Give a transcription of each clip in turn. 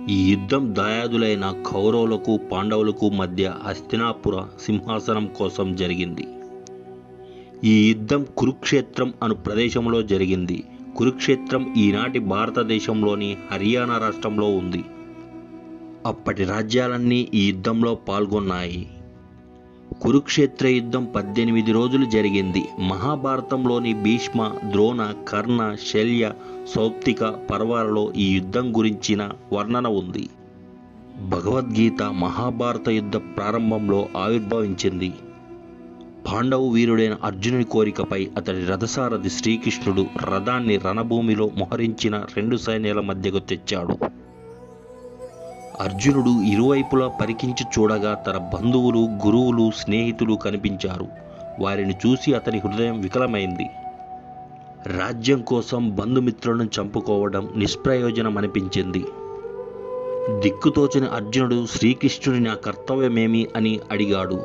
ఈ యుద్ధం దాయాదులైన కౌరవులకు పాండవులకు మధ్య హస్తినాపుర సింహాసనం కోసం జరిగింది. ఈ యుద్ధం కురుక్షేత్రం అను ప్రదేశంలో జరిగింది. కురుక్షేత్రం ఈనాటి భారతదేశంలోని హర్యానా రాష్ట్రంలో ఉంది. అప్పటి రాజ్యాలన్నీ ఈ యుద్ధంలో పాల్గొన్నాయి. కురుక్షేత్ర యుద్ధం 18 రోజులు జరిగింది. మహాభారతంలోని భీష్మ, ద్రోణ, కర్ణ, శల్య, సౌప్తిక పర్వాలలో ఈ యుద్ధం గురించిన వర్ణన ఉంది. భగవద్గీత మహాభారత యుద్ధ ప్రారంభంలో ఆవిర్భవించింది. పాండవు వీరుడైన అర్జునుని కోరికపై అతడి రథసారథి శ్రీకృష్ణుడు రథాన్ని రణభూమిలో మోహరించిన 2 సైన్యాల మధ్యకు తెచ్చాడు. అర్జునుడు ఇరువైపులా పరికించి చూడగా తన బంధువులు, గురువులు, స్నేహితులు కనిపించారు. వారిని చూసి అతని హృదయం వికలమైంది. రాజ్యం కోసం బంధుమిత్రులను చంపుకోవడం నిష్ప్రయోజనమనిపించింది. దిక్కుతోచని అర్జునుడు శ్రీకృష్ణుని నా కర్తవ్యమేమి అని అడిగాడు.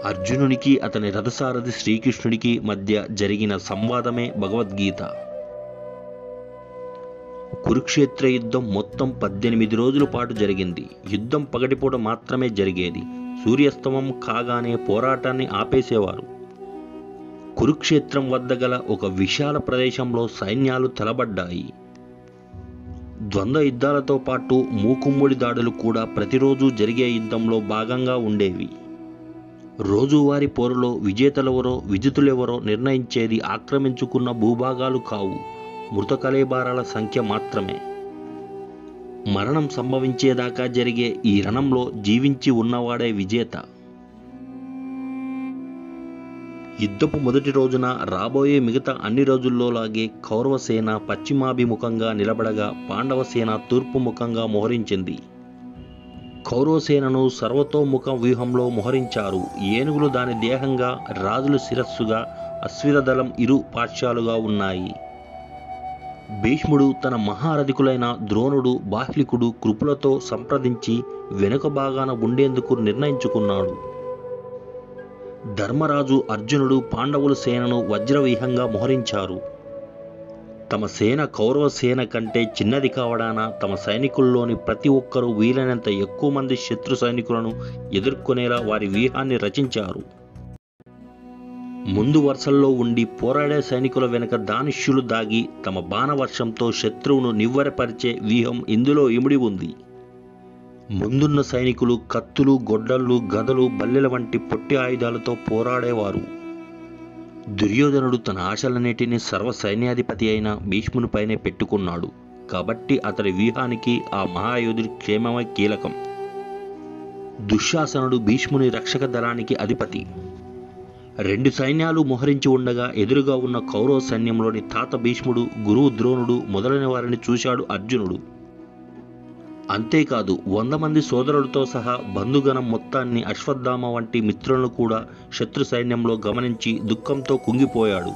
అర్జునునికి అతని రథసారథి శ్రీకృష్ణుడికి మధ్య జరిగిన సంవాదమే భగవద్గీత. కురుక్షేత్ర యుద్ధం మొత్తం 18 రోజుల పాటు జరిగింది. యుద్ధం పగటిపూట మాత్రమే జరిగేది. సూర్యాస్తమం కాగానే పోరాటాన్ని ఆపేసేవారు. కురుక్షేత్రం వద్ద గల ఒక విశాల ప్రదేశంలో సైన్యాలు తలబడ్డాయి. ద్వంద్వ యుద్ధాలతో పాటు మూకుమ్మడి దాడులు కూడా ప్రతిరోజు జరిగే యుద్ధంలో భాగంగా ఉండేవి. రోజువారీ పోరులో విజేతలెవరో విజితులెవరో నిర్ణయించేది ఆక్రమించుకున్న భూభాగాలు కావు, మృత కళేబరాల సంఖ్య మాత్రమే. మరణం సంభవించేదాకా జరిగే ఈ రణంలో జీవించి ఉన్నవాడే విజేత. యుద్ధపు మొదటి రోజున రాబోయే మిగతా అన్ని రోజుల్లోలాగే కౌరవసేన పశ్చిమాభిముఖంగా నిలబడగా పాండవసేన తూర్పు ముఖంగా మోహరించింది. కౌరవసేనను సర్వతోముఖ వ్యూహంలో మోహరించారు. ఏనుగులు దాని దేహంగా, రాజులు శిరస్సుగా, అశ్విరదళం ఇరు పార్శ్వాలుగా ఉన్నాయి. భీష్ముడు తన మహారథికులైన ద్రోణుడు, బాహ్లికుడు, కృపులతో సంప్రదించి వెనుక భాగాన ఉండేందుకు నిర్ణయించుకున్నాడు. ధర్మరాజు, అర్జునుడు పాండవుల సేనను వజ్రవ్యూహంగా మోహరించారు. తమ సేన కౌరవ సేన కంటే చిన్నది కావడాన తమ సైనికుల్లోని ప్రతి ఒక్కరూ వీలైనంత ఎక్కువ మంది శత్రు సైనికులను ఎదుర్కొనేలా వారి వ్యూహాన్ని రచించారు. ముందు వరుసల్లో ఉండి పోరాడే సైనికుల వెనుక దానిష్యులు దాగి తమ బాణవర్షంతో శత్రువును నివ్వెరపరిచే వ్యూహం ఇందులో ఇమిడి ఉంది. ముందున్న సైనికులు కత్తులు, గొడ్డళ్ళు, గదలు, బల్లెల వంటి పొట్టి ఆయుధాలతో పోరాడేవారు. దుర్యోధనుడు తన ఆశలన్నిటినీ సర్వ సైన్యాధిపతి అయిన భీష్మునిపైనే పెట్టుకున్నాడు. కాబట్టి అతడి వ్యూహానికి ఆ మహాయోధుడి క్షేమమే కీలకం. దుశ్శాసనుడు భీష్ముని రక్షక దళానికి అధిపతి. 2 సైన్యాలు మోహరించి ఉండగా ఎదురుగా ఉన్న కౌరవ సైన్యంలోని తాత భీష్ముడు, గురువు ద్రోణుడు మొదలైన వారిని చూశాడు అర్జునుడు. అంతేకాదు 100 మంది సోదరులతో సహా బంధుగణం మొత్తాన్ని, అశ్వత్థామ వంటి మిత్రులను కూడా శత్రు సైన్యంలో గమనించి దుఃఖంతో కుంగిపోయాడు.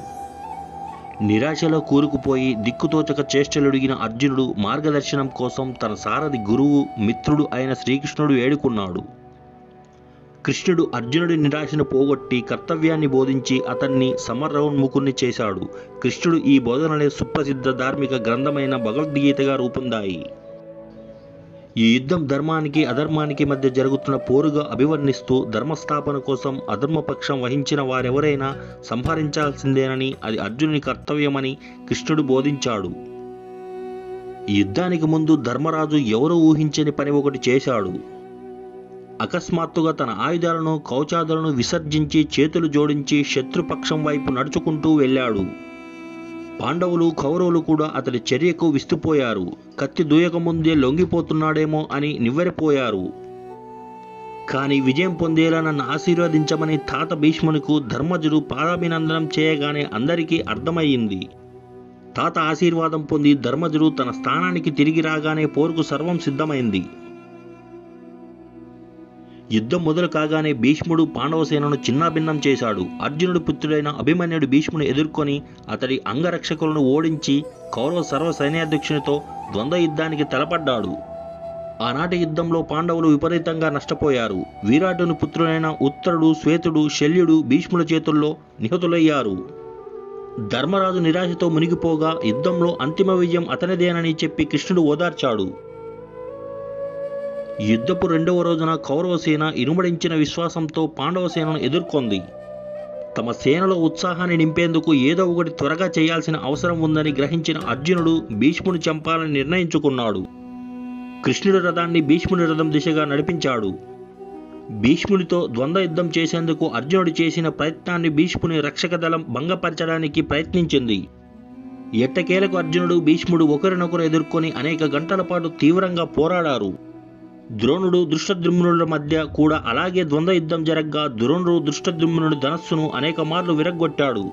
నిరాశలో కూరుకుపోయి దిక్కుతోచక చేష్టలుడిగిన అర్జునుడు మార్గదర్శనం కోసం తన సారథి, గురువు, మిత్రుడు అయిన శ్రీకృష్ణుడు వేడుకున్నాడు. కృష్ణుడు అర్జునుడి నిరాశను పోగొట్టి కర్తవ్యాన్ని బోధించి అతన్ని సమరోన్ముఖుణ్ణి చేశాడు. కృష్ణుడు ఈ బోధనలే సుప్రసిద్ధ ధార్మిక గ్రంథమైన భగవద్గీతగా రూపొందాయి. ఈ యుద్ధం ధర్మానికి అధర్మానికి మధ్య జరుగుతున్న పోరుగా అభివర్ణిస్తూ ధర్మస్థాపన కోసం అధర్మపక్షం వహించిన వారెవరైనా సంహరించాల్సిందేనని, అది అర్జునుని కర్తవ్యమని కృష్ణుడు బోధించాడు. ఈ యుద్ధానికి ముందు ధర్మరాజు ఎవరూ ఊహించని పని ఒకటి చేశాడు. అకస్మాత్తుగా తన ఆయుధాలను, కవచాదులను విసర్జించి చేతులు జోడించి శత్రుపక్షం వైపు నడుచుకుంటూ వెళ్ళాడు. పాండవులు, కౌరవులు కూడా అతడి చర్యకు విస్తుపోయారు. కత్తి దూయకముందే లొంగిపోతున్నాడేమో అని నివ్వెరపోయారు. కానీ విజయం పొందేలా నన్ను ఆశీర్వదించమని తాత భీష్మునికు ధర్మజుడు పాదాభినందనం చేయగానే అందరికీ అర్థమయ్యింది. తాత ఆశీర్వాదం పొంది ధర్మజుడు తన స్థానానికి తిరిగి రాగానే పోరుకు సర్వం సిద్ధమైంది. యుద్ధం మొదలు కాగానే భీష్ముడు పాండవసేనను చిన్నాభిన్నం చేశాడు. అర్జునుడు పుత్రుడైన అభిమన్యుడు భీష్ముని ఎదుర్కొని అతడి అంగరక్షకులను ఓడించి కౌరవ సర్వ సైన్యాధ్యక్షునితో ద్వంద్వ యుద్ధానికి తలపడ్డాడు. ఆనాటి యుద్ధంలో పాండవులు విపరీతంగా నష్టపోయారు. విరాటుని పుత్రుడైన ఉత్తరుడు, శ్వేతుడు, శల్యుడు భీష్ముల చేతుల్లో నిహతులయ్యారు. ధర్మరాజు నిరాశతో మునిగిపోగా యుద్ధంలో అంతిమ విజయం అతనిదేనని చెప్పి కృష్ణుడు ఓదార్చాడు. యుద్ధపు రెండవ రోజున కౌరవ సేన ఇనుమడించిన విశ్వాసంతో పాండవ సేనను ఎదుర్కొంది. తమ సేనలో ఉత్సాహాన్ని నింపేందుకు ఏదో ఒకటి త్వరగా చేయాల్సిన అవసరం ఉందని గ్రహించిన అర్జునుడు భీష్ముని చంపాలని నిర్ణయించుకున్నాడు. కృష్ణుడి రథాన్ని భీష్ముని రథం దిశగా నడిపించాడు. భీష్మునితో ద్వంద్వ యుద్ధం చేసేందుకు అర్జునుడు చేసిన ప్రయత్నాన్ని భీష్ముని రక్షక దళం భంగపరచడానికి ప్రయత్నించింది. ఎట్టకేలకు అర్జునుడు భీష్ముడు ఒకరినొకరు ఎదుర్కొని అనేక గంటల పాటు తీవ్రంగా పోరాడారు. ద్రోణుడు దృష్టద్యుమ్నుల మధ్య కూడా అలాగే ద్వంద్వ యుద్ధం జరగ్గా ద్రోణుడు దృష్టద్యుమ్నుడి ధనస్సును అనేక మార్లు విరగ్గొట్టాడు.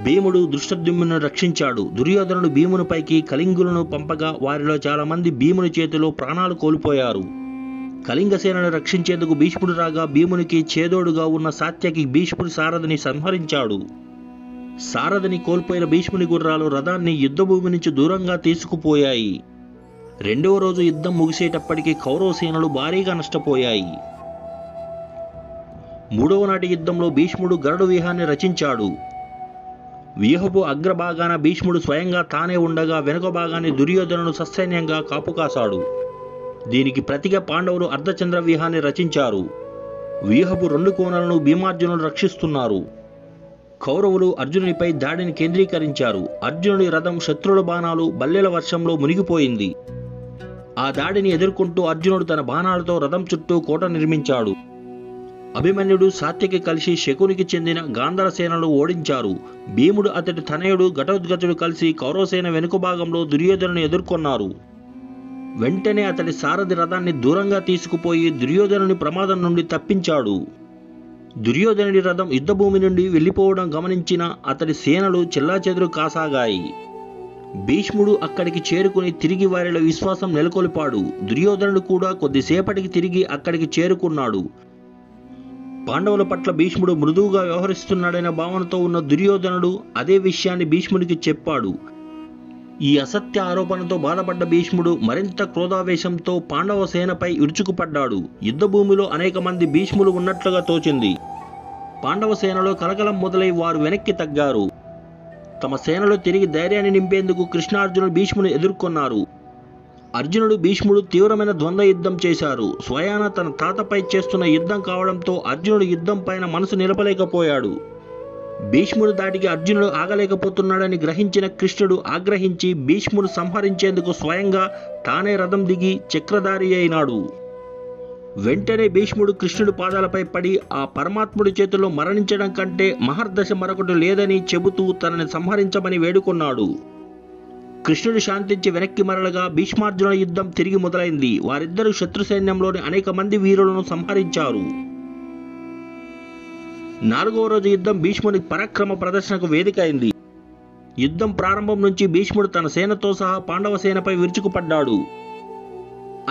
భీముడు దృష్టద్యుమ్నుని రక్షించాడు. దుర్యోధనుడు భీమునిపైకి కళింగులను పంపగా వారిలో చాలా మంది భీముని చేతిలో ప్రాణాలు కోల్పోయారు. కళింగ సేనను రక్షించేందుకు భీష్ముడు రాగా భీమునికి చేదోడుగా ఉన్న సాత్యకి భీష్ముడి సారథిని సంహరించాడు. సారథిని కోల్పోయిన భీష్ముని గుర్రాలు రథాన్ని యుద్ధభూమి నుంచి దూరంగా తీసుకుపోయాయి. రెండవ రోజు యుద్ధం ముగిసేటప్పటికి కౌరవ సేనలు భారీగా నష్టపోయాయి. మూడవ నాటి యుద్ధంలో భీష్ముడు గరుడ వ్యూహాన్ని రచించాడు. వ్యూహపు అగ్రభాగాన భీష్ముడు స్వయంగా తానే ఉండగా వెనుక భాగాన్ని దుర్యోధనుడు ససైన్యంగా కాపుకాశాడు. దీనికి ప్రతిగా పాండవులు అర్ధచంద్ర వ్యూహాన్ని రచించారు. వ్యూహపు రెండు కోణాలను భీమార్జునులు రక్షిస్తున్నారు. కౌరవులు అర్జునునిపై దాడిని కేంద్రీకరించారు. అర్జునుడి రథం శత్రువుల బాణాలు బల్లెల వర్షంలో మునిగిపోయింది. ఆ దాడిని ఎదుర్కొంటూ అర్జునుడు తన బాణాలతో రథం చుట్టూ కోట నిర్మించాడు. అభిమన్యుడు సాత్యకి కలిసి శకునికి చెందిన గాంధర సేనలు ఓడించారు. భీముడు అతడి తనయుడు ఘటోత్కచుడు కలిసి కౌరవసేన వెనుక భాగంలో దుర్యోధనుని ఎదుర్కొన్నారు. వెంటనే అతడి సారథి రథాన్ని దూరంగా తీసుకుపోయి దుర్యోధనుని ప్రమాదం నుండి తప్పించాడు. దుర్యోధనుడి రథం యుద్ధభూమి నుండి వెళ్లిపోవడం గమనించిన అతడి సేనలు చెల్లాచెదురు కాసాగాయి. భీష్ముడు అక్కడికి చేరుకుని తిరిగి వారిలో విశ్వాసం నెలకొల్పాడు. దుర్యోధనుడు కూడా కొద్దిసేపటికి తిరిగి అక్కడికి చేరుకున్నాడు. పాండవుల పట్ల భీష్ముడు మృదువుగా వ్యవహరిస్తున్నాడనే భావనతో ఉన్న దుర్యోధనుడు అదే విషయాన్ని భీష్ముడికి చెప్పాడు. ఈ అసత్య ఆరోపణతో బాధపడ్డ భీష్ముడు మరింత క్రోధావేశంతో పాండవ సేనపై విరుచుకుపడ్డాడు. యుద్ధభూమిలో అనేక మంది భీష్ములు ఉన్నట్లుగా తోచింది. పాండవ సేనలో కలకలం మొదలై వారు వెనక్కి తగ్గారు. తమ సేనలో తిరిగి ధైర్యాన్ని నింపేందుకు కృష్ణార్జునుడు భీష్ముని ఎదుర్కొన్నారు. అర్జునుడు భీష్ముడు తీవ్రమైన ద్వంద్వ యుద్ధం చేశారు. స్వయాన తన తాతపై చేస్తున్న యుద్ధం కావడంతో అర్జునుడు యుద్ధం పైన మనసు నిలపలేకపోయాడు. భీష్ముడు దాటికి అర్జునుడు ఆగలేకపోతున్నాడని గ్రహించిన కృష్ణుడు ఆగ్రహించి భీష్ముడు సంహరించేందుకు స్వయంగా తానే రథం దిగి చక్రధారి అయినాడు. వెంటనే భీష్ముడు కృష్ణుడి పాదాలపై పడి ఆ పరమాత్ముడి చేతిలో మరణించడం కంటే మహర్దశ మరొకటి లేదని చెబుతూ తనని సంహరించమని వేడుకున్నాడు. కృష్ణుడు శాంతించి వెనక్కి మరలగా భీష్మార్జునుల యుద్ధం తిరిగి మొదలైంది. వారిద్దరూ శత్రు సైన్యంలోని అనేక మంది వీరులను సంహరించారు. నాలుగవ రోజు యుద్ధం భీష్ముని పరాక్రమ ప్రదర్శనకు వేదిక అయింది. యుద్ధం ప్రారంభం నుంచి భీష్ముడు తన సేనతో సహా పాండవ సేనపై విరుచుకుపడ్డాడు.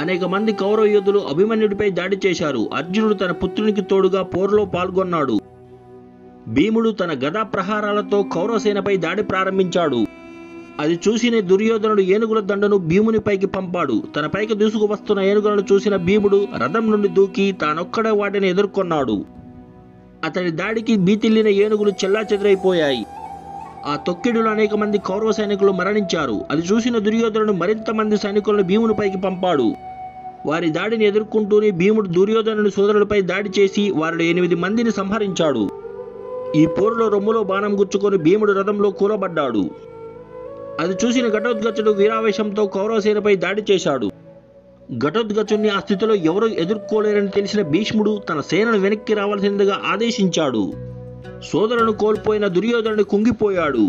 అనేక మంది కౌరవ యోధులు అభిమన్యుడిపై దాడి చేశారు. అర్జునుడు తన పుత్రునికి తోడుగా పోరులో పాల్గొన్నాడు. భీముడు తన గదా ప్రహారాలతో కౌరవ సేనపై దాడి ప్రారంభించాడు. అది చూసిన దుర్యోధనుడు ఏనుగుల దండను భీమునిపైకి పంపాడు. తన పైకి దూసుకు వస్తున్న ఏనుగులను చూసిన భీముడు రథం నుండి దూకి తానొక్కడే వాటిని ఎదుర్కొన్నాడు. అతడి దాడికి బీతిల్లిన ఏనుగులు చెల్లాచెదురైపోయాయి. ఆ తొక్కిడిలో అనేక మంది కౌరవ సైనికులు మరణించారు. అది చూసిన దుర్యోధనుడు మరింత మంది సైనికులను భీమునిపైకి పంపాడు. వారి దాడిని ఎదుర్కొంటూనే భీముడు దుర్యోధనుడి సోదరులపై దాడి చేసి వారిలో 8 మందిని సంహరించాడు. ఈ పోరులో రొమ్ములో బాణం గుచ్చుకొని భీముడు రథంలో కూలబడ్డాడు. అది చూసిన ఘటోత్కచుడు వీరావేశంతో కౌరవసేనపై దాడి చేశాడు. ఘటోత్కచుడిని ఆ స్థితిలో ఎవరూ ఎదుర్కోలేరని తెలిసిన భీష్ముడు తన సేనను వెనక్కి రావాల్సిందిగా ఆదేశించాడు. సోదరును కోల్పోయిన దుర్యోధనుడు కుంగిపోయాడు.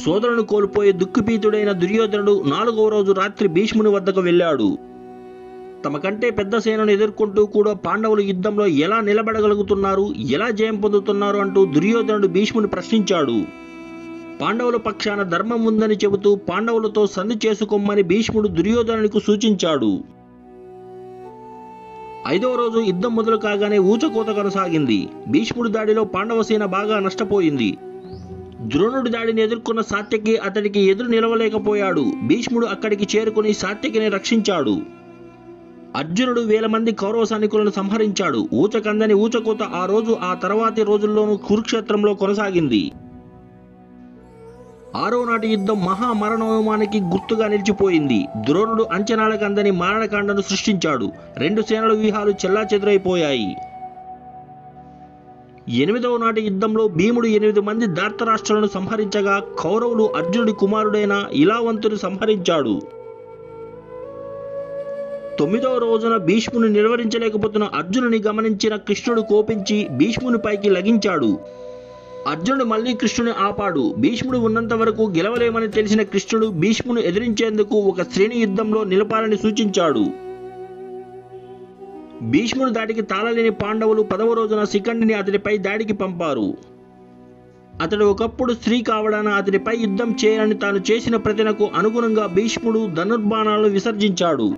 సోదరును కోల్పోయి దుఃఖిపీతుడైన దుర్యోధనుడు 4వ రోజు రాత్రి భీష్ముని వద్దకు వెళ్ళాడు. తమ కంటే పెద్ద సేనను ఎదుర్కొంటూ కూడా పాండవులు యుద్ధంలో ఎలా నిలబడగలుగుతున్నారు, ఎలా జయం పొందుతున్నారు అంటూ దుర్యోధనుడు భీష్ముని ప్రశ్నించాడు. పాండవుల పక్షాన ధర్మం ఉందని చెబుతూ పాండవులతో సంధి చేసుకోమని భీష్ముడు దుర్యోధనునికి సూచించాడు. 5వ రోజు యుద్ధం మొదలు కాగానే ఊచకోత కొనసాగింది. భీష్ముడి దాడిలో పాండవ సేన బాగా నష్టపోయింది. ద్రోణుడి దాడిని ఎదుర్కొన్న సాత్యకి అతడికి ఎదురు నిలవలేకపోయాడు. భీష్ముడు అక్కడికి చేరుకుని సాత్యకిని రక్షించాడు. అర్జునుడు 1000 మంది కౌరవ సైనికులను సంహరించాడు. ఊచకందని ఊచకోత ఆ రోజు ఆ తర్వాతి రోజుల్లోనూ కురుక్షేత్రంలో కొనసాగింది. ఆరో నాటి యుద్ధం మహామరణోమానికి గుర్తుగా నిలిచిపోయింది. ద్రోణుడు అంచనాలకు అందని మారణకాండను సృష్టించాడు. రెండు సేనల వ్యూహాలు చెల్లాచెదురైపోయాయి. ఎనిమిదవ నాటి యుద్ధంలో భీముడు 8 మంది ధార్తరాష్ట్రులను సంహరించగా కౌరవులు అర్జునుడి కుమారుడైన ఇలావంతుని సంహరించాడు. 9వ రోజున భీష్ముని నిర్వహించలేకపోతున్న అర్జునుని గమనించిన కృష్ణుడు కోపించి భీష్మునిపైకి లగించాడు. అర్జునుడు మళ్ళీ కృష్ణుని ఆపాడు. భీష్ముడు ఉన్నంత వరకు గెలవలేమని తెలిసిన కృష్ణుడు భీష్ముని ఎదిరించేందుకు ఒక శ్రేణి యుద్ధంలో నిలపాలని సూచించాడు. భీష్ముడి దాడికి తాళలేని పాండవులు 10వ రోజున శిఖండిని అతడిపై దాడికి పంపారు. అతడు ఒకప్పుడు స్త్రీ కావడాన అతడిపై యుద్ధం చేయాలని తాను చేసిన ప్రతినకు అనుగుణంగా భీష్ముడు ధనుర్బాణాలను విసర్జించాడు.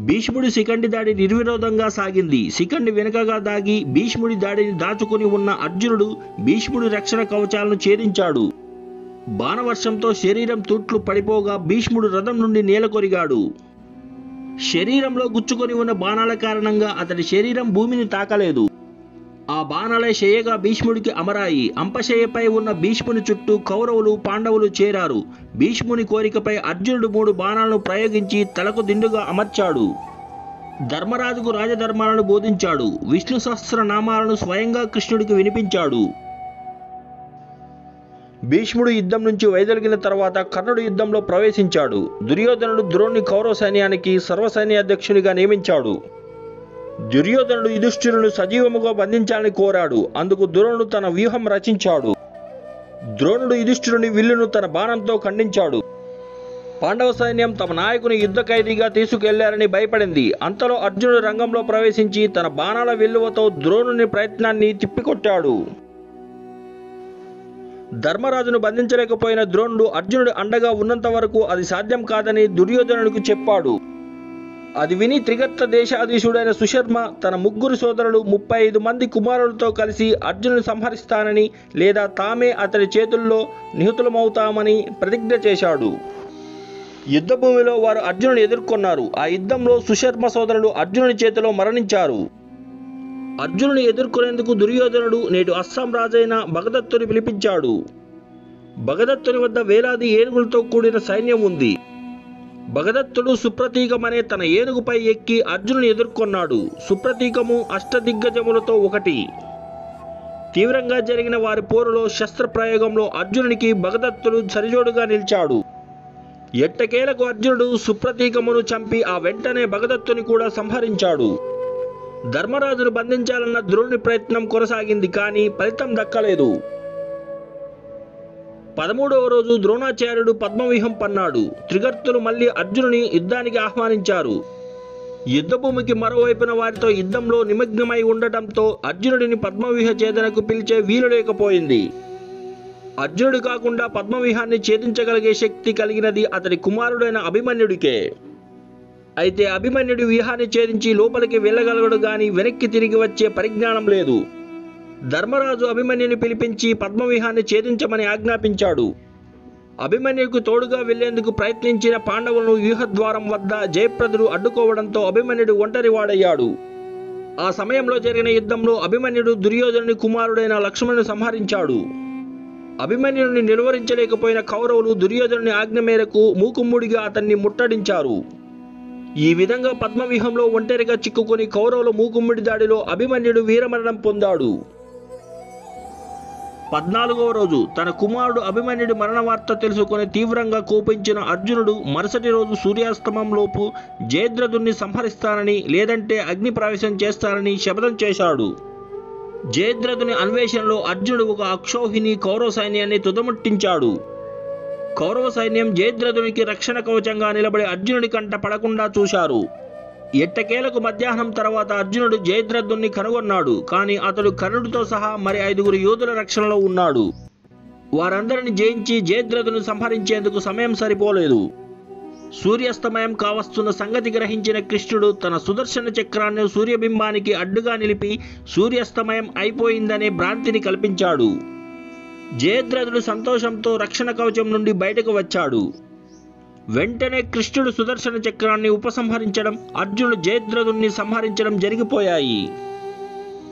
భీష్ముడి శిఖండి దాడి నిర్విరోధంగా సాగింది. శిఖండి వెనుకగా దాగి భీష్ముడి దాడిని దాచుకుని ఉన్న అర్జునుడు భీష్ముడి రక్షణ కవచాలను ఛేదించాడు. బాణవర్షంతో శరీరం తూట్లు పడిపోగా భీష్ముడు రథం నుండి నేలకొరిగాడు. శరీరంలో గుచ్చుకొని ఉన్న బాణాల కారణంగా అతడి శరీరం భూమిని తాకలేదు. ఆ బాణాలే శయ్యగా భీష్ముడికి అమరాయి. అంపశయ్యపై ఉన్న భీష్ముని చుట్టూ కౌరవులు పాండవులు చేరారు. భీష్ముని కోరికపై అర్జునుడు 3 బాణాలను ప్రయోగించి తలకు దిండుగా అమర్చాడు. ధర్మరాజుకు రాజధర్మాలను బోధించాడు. విష్ణు సహస్రనామాలను స్వయంగా కృష్ణుడికి వినిపించాడు. భీష్ముడు యుద్ధం నుంచి వైదొలిగిన తర్వాత కర్ణుడు యుద్ధంలో ప్రవేశించాడు. దుర్యోధనుడు ద్రోణుని కౌరవ సైన్యానికి సర్వసైన్యాధ్యక్షునిగా నియమించాడు. దుర్యోధనుడు యుధిష్ఠిరుని సజీవముగా బంధించాలని కోరాడు. అందుకు ద్రోణుడు తన వ్యూహం రచించాడు. ద్రోణుడు యుధిష్ఠిరుని విల్లును తన బాణంతో ఖండించాడు. పాండవ సైన్యం తమ నాయకుని యుద్ధ ఖైదీగా తీసుకెళ్లారని భయపడింది. అంతలో అర్జునుడు రంగంలో ప్రవేశించి తన బాణాల విల్లువతో ద్రోణుని ప్రయత్నాన్ని తిప్పికొట్టాడు. ధర్మరాజును బంధించలేకపోయిన ద్రోణుడు అర్జునుడు అండగా ఉన్నంత వరకు అది సాధ్యం కాదని దుర్యోధనుడికి చెప్పాడు. అది విని త్రిగర్త దేశాధీశుడైన సుశర్మ తన 3 సోదరులు 35 మంది కుమారులతో కలిసి అర్జునుని సంహరిస్తానని లేదా తామే అతడి చేతుల్లో నిహతులమవుతామని ప్రతిజ్ఞ చేశాడు. యుద్ధభూమిలో వారు అర్జునుని ఎదుర్కొన్నారు. ఆ యుద్ధంలో సుశర్మ సోదరులు అర్జునుని చేతిలో మరణించారు. అర్జునుని ఎదుర్కొనేందుకు దుర్యోధనుడు నేడు అస్సాం రాజైన భగదత్తుని పిలిపించాడు. భగదత్తుని వద్ద వేలాది ఏనుగులతో కూడిన సైన్యం ఉంది. భగదత్తుడు సుప్రతీకమనే తన ఏనుగుపై ఎక్కి అర్జునుని ఎదుర్కొన్నాడు. సుప్రతీకము అష్టదిగ్గజములతో ఒకటి. తీవ్రంగా జరిగిన వారి పోరులో శస్త్రప్రయోగంలో అర్జునునికి భగదత్తుడు సరిజోడుగా నిలిచాడు. ఎట్టకేలకు అర్జునుడు సుప్రతీకమును చంపి ఆ వెంటనే భగదత్తుని కూడా సంహరించాడు. ధర్మరాజును బంధించాలన్న ద్రోణుని ప్రయత్నం కొనసాగింది, కానీ ఫలితం దక్కలేదు. 13వ రోజు ద్రోణాచార్యుడు పద్మవ్యూహం పన్నాడు. త్రిగర్తులు మళ్ళీ అర్జునుని యుద్ధానికి ఆహ్వానించారు. యుద్ధభూమికి మరోవైపున వారితో యుద్ధంలో నిమగ్నమై ఉండటంతో అర్జునుడిని పద్మవ్యూహ ఛేదనకు పిలిచే వీలు లేకపోయింది. అర్జునుడు కాకుండా పద్మవ్యూహాన్ని ఛేదించగలిగే శక్తి కలిగినది అతడి కుమారుడైన అభిమన్యుడికే. అయితే అభిమన్యుడి వ్యూహాన్ని ఛేదించి లోపలికి వెళ్ళగలగడు గాని వెనక్కి తిరిగి వచ్చే పరిజ్ఞానం లేదు. ధర్మరాజు అభిమన్యుని పిలిపించి పద్మవ్యూహాన్ని ఛేదించమని ఆజ్ఞాపించాడు. అభిమన్యుకు తోడుగా వెళ్లేందుకు ప్రయత్నించిన పాండవులను వ్యూహద్వారం వద్ద జయప్రదుడు అడ్డుకోవడంతో అభిమన్యుడు ఒంటరివాడయ్యాడు. ఆ సమయంలో జరిగిన యుద్ధంలో అభిమన్యుడు దుర్యోధనుని కుమారుడైన లక్ష్మణుని సంహరించాడు. అభిమన్యుడిని నిలువరించలేకపోయిన కౌరవులు దుర్యోధనుని ఆజ్ఞ మేరకు మూకుమ్ముడిగా అతన్ని ముట్టడించారు. ఈ విధంగా పద్మవ్యూహంలో ఒంటరిగా చిక్కుకొని కౌరవుల మూకుమ్మిడి దాడిలో అభిమన్యుడు వీరమరణం పొందాడు. 14వ రోజు తన కుమారుడు అభిమన్యుడి మరణ వార్త తెలుసుకొని తీవ్రంగా కోపించిన అర్జునుడు మరుసటి రోజు సూర్యాస్తమంలోపు జయద్రథుని సంహరిస్తానని లేదంటే అగ్ని ప్రవేశం చేస్తానని శపథం చేశాడు. జయద్రథుని అన్వేషణలో అర్జునుడు ఒక అక్షౌహిణి కౌరవ సైన్యాన్ని తుదముట్టించాడు. కౌరవ సైన్యం జయద్రథునికి రక్షణ కవచంగా నిలబడి అర్జునుడి కంట పడకుండా చూశారు. ఎట్టకేలకు మధ్యాహ్నం తర్వాత అర్జునుడు జయద్రథుని కనుగొన్నాడు. కానీ అతడు కర్ణుడితో సహా మరి 5 యోధుల రక్షణలో ఉన్నాడు. వారందరిని జయించి జయద్రథుని సంహరించేందుకు సమయం సరిపోలేదు. సూర్యాస్తమయం కావస్తున్న సంగతి గ్రహించిన కృష్ణుడు తన సుదర్శన చక్రాన్ని సూర్యబింబానికి అడ్డుగా నిలిపి సూర్యాస్తమయం అయిపోయిందనే భ్రాంతిని కల్పించాడు. జయద్రథుడు సంతోషంతో రక్షణ కవచం నుండి బయటకు వచ్చాడు. వెంటనే కృష్ణుడు సుదర్శన చక్రాన్ని ఉపసంహరించడం, అర్జునుడు జయద్రథుని సంహరించడం జరిగిపోయాయి.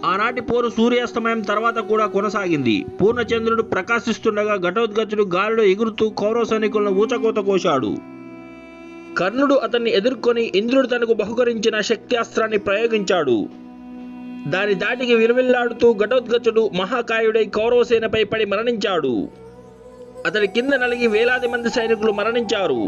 ఆనాటి పోరు సూర్యాస్తమయం తర్వాత కూడా కొనసాగింది. పూర్ణచంద్రుడు ప్రకాశిస్తుండగా ఘటోత్కచుడు గాలిలో ఎగురుతూ కౌరవ సైనికులను ఊచకోత కోశాడు. కర్ణుడు అతన్ని ఎదుర్కొని ఇంద్రుడు తనకు బహుకరించిన శక్తి అస్త్రాన్ని ప్రయోగించాడు. దాని దాటికి విలువిల్లాడుతూ ఘటోత్కచుడు మహాకాయుడై కౌరవసేనపై పడి మరణించాడు. అతడి కింద నలిగి వేలాది మంది సైనికులు మరణించారు.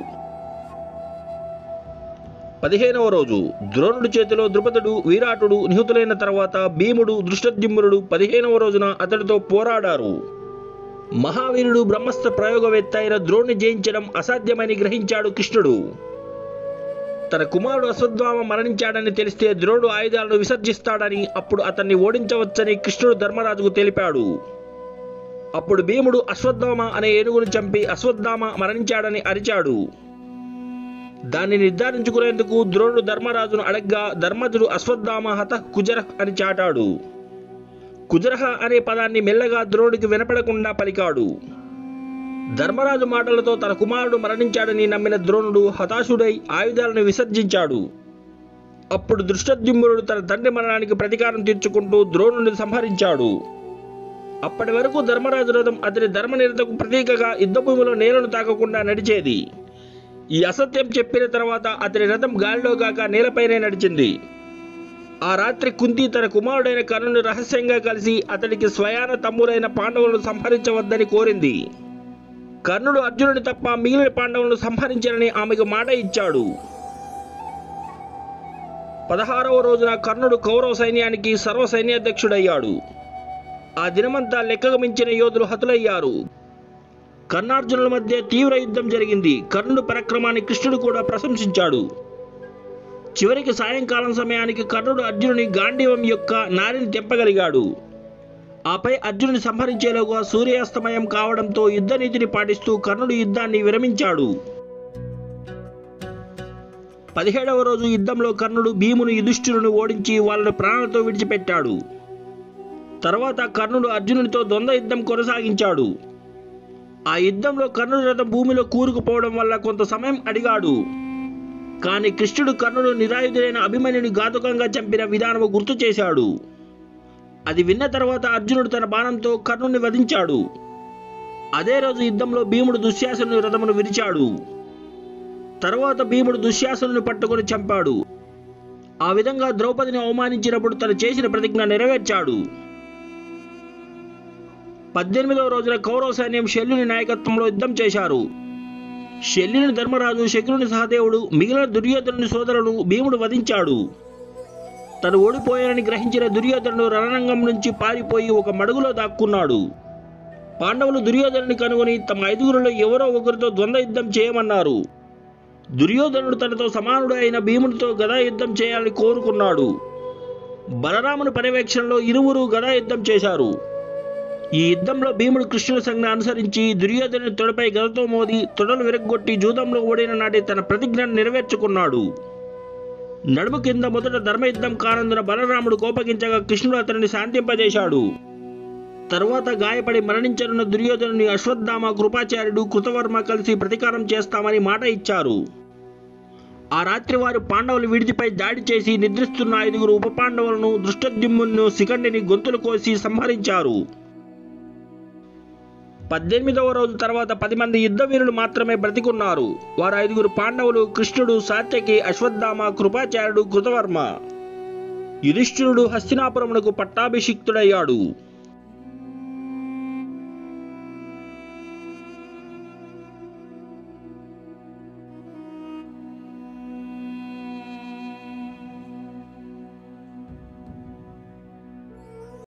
15వ రోజు ద్రోణుడి చేతిలో ద్రుపదుడు, విరాటుడు నిహతులైన తర్వాత భీముడు, దృష్టద్యుమ్నుడు 15వ రోజున అతడితో పోరాడారు. మహావీరుడు, బ్రహ్మాస్త్ర ప్రయోగవేత్త అయిన ద్రోణుని జయించడం అసాధ్యమని గ్రహించాడు కృష్ణుడు. తన కుమారుడు అశ్వత్థామ మరణించాడని తెలిస్తే ద్రోణుడు ఆయుధాలను విసర్జిస్తాడని, అప్పుడు అతన్ని ఓడించవచ్చని కృష్ణుడు ధర్మరాజుకు తెలిపాడు. అప్పుడు భీముడు అశ్వత్థామ అనే ఏనుగును చంపి అశ్వత్థామ మరణించాడని అరిచాడు. దాన్ని నిర్ధారించుకునేందుకు ద్రోణుడు ధర్మరాజును అడగ్గా ధర్మజుడు అశ్వత్థామ హత కుజరహ్ అని చాటాడు. కుజరహ అనే పదాన్ని మెల్లగా ద్రోణుడికి వినపడకుండా పలికాడు. ధర్మరాజు మాటలతో తన కుమారుడు మరణించాడని నమ్మిన ద్రోణుడు హతాశుడై ఆయుధాలను విసర్జించాడు. అప్పుడు దృష్టద్యుమ్నుడు తన తండ్రి మరణానికి ప్రతీకారం తీర్చుకుంటూ ద్రోణుడిని సంహరించాడు. అప్పటి వరకు ధర్మరాజు రథం అతని ధర్మనిరతకు ప్రతీకగా యుద్ధభూమిలో నేలను తాకకుండా నడిచేది. ఈ అసత్యం చెప్పిన తర్వాత అతని రథం గాలిలో కాక నేలపైనే నడిచింది. ఆ రాత్రి కుంతి తన కుమారుడైన కర్ణుని రహస్యంగా కలిసి అతడికి స్వయాన తమ్ములైన పాండవులను సంహరించవద్దని కోరింది. కర్ణుడు అర్జునుని తప్ప మిగిలిన పాండవులను సంహరించాలని ఆమెకు మాట ఇచ్చాడు. 16వ రోజున కర్ణుడు కౌరవ సైన్యానికి సర్వ సైన్యాధ్యక్షుడయ్యాడు. ఆ దినమంతా లెక్కకు మించిన యోధులు హతులయ్యారు. కర్ణార్జునుల మధ్య తీవ్ర యుద్ధం జరిగింది. కర్ణుడు పరాక్రమాన్ని కృష్ణుడు కూడా ప్రశంసించాడు. చివరికి సాయంకాలం సమయానికి కర్ణుడు అర్జునుని గాంధీవం యొక్క నారిని తెంపగలిగాడు. ఆపై అర్జునుని సంహరించేలోగా సూర్యాస్తమయం కావడంతో యుద్ధనీతిని పాటిస్తూ కర్ణుడు యుద్ధాన్ని విరమించాడు. 17వ రోజు యుద్ధంలో కర్ణుడు భీముని, యుధిష్ఠిరుని ఓడించి వాళ్ళను ప్రాణాలతో విడిచిపెట్టాడు. తర్వాత కర్ణుడు అర్జునునితో ద్వంద్వ యుద్ధం కొనసాగించాడు. ఆ యుద్ధంలో కర్ణుడి రథం భూమిలో కూరుకుపోవడం వల్ల కొంత సమయం అడిగాడు. కానీ కృష్ణుడు కర్ణుడు నిరాయుధుడైన అభిమన్యుని ఘాతుకంగా చంపిన విధానము గుర్తు చేశాడు. అది విన్న తర్వాత అర్జునుడు తన బాణంతో కర్ణుడిని వధించాడు. అదే రోజు యుద్ధంలో భీముడు దుశ్శాసనుని రథమును విరిచాడు. తర్వాత భీముడు దుశ్శాసనుని పట్టుకొని చంపాడు. ఆ విధంగా ద్రౌపదిని అవమానించినప్పుడు తను చేసిన ప్రతిజ్ఞ నెరవేర్చాడు. 18వ రోజున కౌరవ సైన్యం శల్యుని నాయకత్వంలో యుద్ధం చేశారు. శల్యుని ధర్మరాజు, శకుని సహదేవుడు, మిగిలిన దుర్యోధనుని సోదరులను భీముడు వధించాడు. తను ఓడిపోయానని గ్రహించిన దుర్యోధనుడు రణరంగం నుంచి పారిపోయి ఒక మడుగులో దాక్కున్నాడు. పాండవులు దుర్యోధనుని కనుగొని తమ 5గురిలో ఎవరో ఒకరితో ద్వంద్వ యుద్ధం చేయమన్నారు. దుర్యోధనుడు తనతో సమానుడు అయిన భీమునితో గదా యుద్ధం చేయాలని కోరుకున్నాడు. బలరాముని పర్యవేక్షణలో ఇరువురు గదా యుద్ధం చేశారు. ఈ యుద్ధంలో భీముడు కృష్ణుడి సంజ్ఞ అనుసరించి దుర్యోధనుని తొడపై గదతో మోది తొడలు విరగ్గొట్టి జూదంలో ఓడిన నాటి తన ప్రతిజ్ఞను నెరవేర్చుకున్నాడు. నడుము కింద మొదట ధర్మయుద్ధం కానందున బలరాముడు కోపగించగా కృష్ణుడు అతనిని శాంతింపజేశాడు. తరువాత గాయపడి మరణించనున్న దుర్యోధనుని అశ్వత్థామ, కృపాచార్యుడు, కృతవర్మ కలిసి ప్రతీకారం చేస్తామని మాట ఇచ్చారు. ఆ రాత్రి వారు పాండవుల విడిదిపై దాడి చేసి నిద్రిస్తున్న 5గురు ఉప పాండవులను, దృష్టద్యుమ్నుని, శిఖండిని గొంతులు కోసి సంహరించారు. 18వ రోజు తర్వాత 10 మంది యుద్ధవీరులు మాత్రమే బ్రతికున్నారు. వారు 5గురు పాండవులు: కృష్ణుడు, సాత్యకి, అశ్వత్థామ, కృపాచార్యుడు, కృతవర్మ. యుధిష్ఠిరుడు హస్తినాపురమునకు పట్టాభిషిక్తుడయ్యాడు.